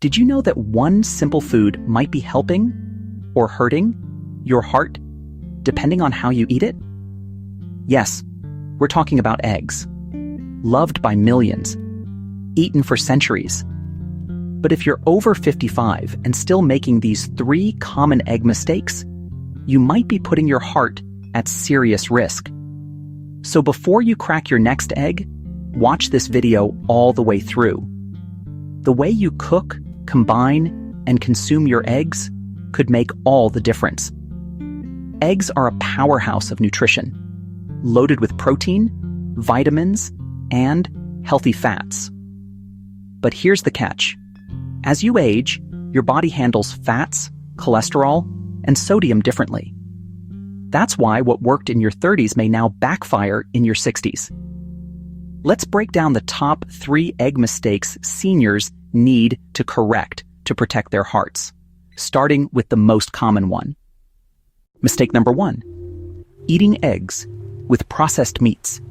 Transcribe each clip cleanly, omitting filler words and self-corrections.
Did you know that one simple food might be helping or hurting your heart depending on how you eat it? Yes, we're talking about eggs. Loved by millions, eaten for centuries. But if you're over 55 and still making these 3 common egg mistakes, you might be putting your heart at serious risk. So before you crack your next egg, watch this video all the way through. The way you cook, combine, and consume your eggs could make all the difference. Eggs are a powerhouse of nutrition, loaded with protein, vitamins, and healthy fats. But here's the catch. As you age, your body handles fats, cholesterol, and sodium differently. That's why what worked in your 30s may now backfire in your 60s. Let's break down the top 3 egg mistakes seniors need to correct to protect their hearts, starting with the most common one. Mistake number 1, eating eggs with processed meats.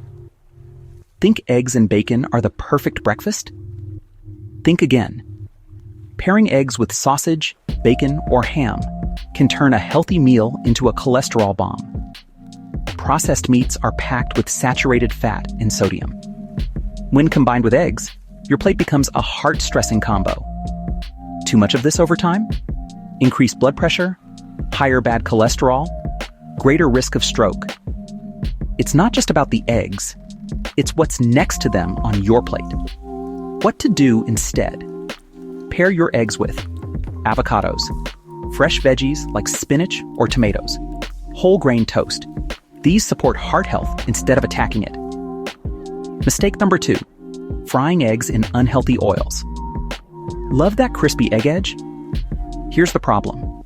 Think eggs and bacon are the perfect breakfast? Think again. Pairing eggs with sausage, bacon, or ham can turn a healthy meal into a cholesterol bomb. Processed meats are packed with saturated fat and sodium. When combined with eggs, your plate becomes a heart-stressing combo. Too much of this over time? Increased blood pressure, higher bad cholesterol, greater risk of stroke. It's not just about the eggs, it's what's next to them on your plate. What to do instead? Pair your eggs with avocados, fresh veggies like spinach or tomatoes, whole grain toast. These support heart health instead of attacking it. Mistake number 2, frying eggs in unhealthy oils. Love that crispy egg edge? Here's the problem.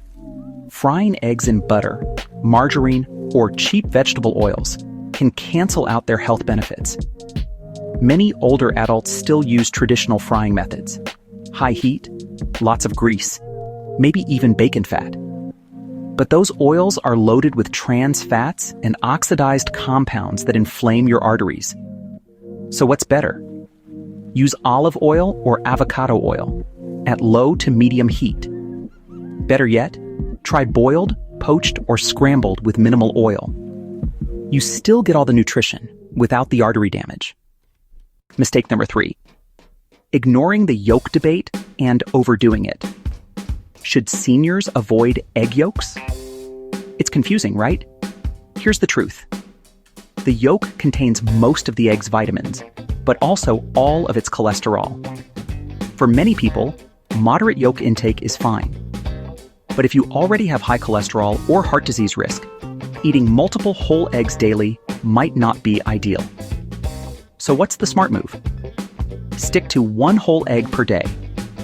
Frying eggs in butter, margarine, or cheap vegetable oils can cancel out their health benefits. Many older adults still use traditional frying methods. High heat, lots of grease, maybe even bacon fat. But those oils are loaded with trans fats and oxidized compounds that inflame your arteries. So what's better? Use olive oil or avocado oil at low to medium heat. Better yet, try boiled, poached, or scrambled with minimal oil. You still get all the nutrition without the artery damage. Mistake number 3, ignoring the yolk debate and overdoing it. Should seniors avoid egg yolks? It's confusing, right? Here's the truth. The yolk contains most of the egg's vitamins, but also all of its cholesterol. For many people, moderate yolk intake is fine. But if you already have high cholesterol or heart disease risk, eating multiple whole eggs daily might not be ideal. So what's the smart move? Stick to 1 whole egg per day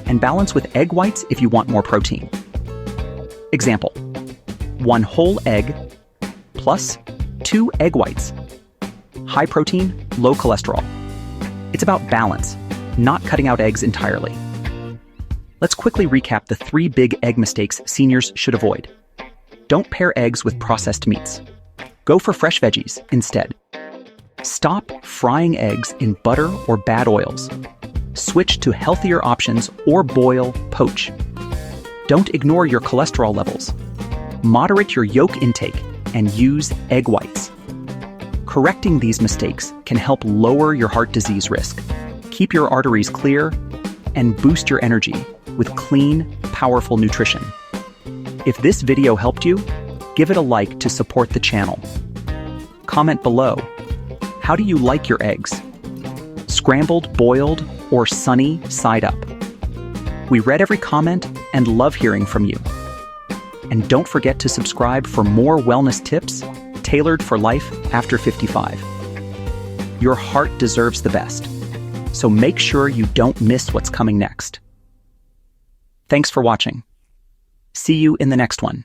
and balance with egg whites if you want more protein. Example, 1 whole egg plus 2 egg whites. High protein, low cholesterol. It's about balance, not cutting out eggs entirely. Let's quickly recap the 3 big egg mistakes seniors should avoid. Don't pair eggs with processed meats. Go for fresh veggies instead. Stop frying eggs in butter or bad oils. Switch to healthier options or boil, poach. Don't ignore your cholesterol levels. Moderate your yolk intake and use egg whites. Correcting these mistakes can help lower your heart disease risk, keep your arteries clear, and boost your energy with clean, powerful nutrition. If this video helped you, give it a like to support the channel. Comment below, how do you like your eggs? Scrambled, boiled, or sunny side up? We read every comment and love hearing from you. And don't forget to subscribe for more wellness tips tailored for life after 55. Your heart deserves the best, so make sure you don't miss what's coming next. Thanks for watching. See you in the next one.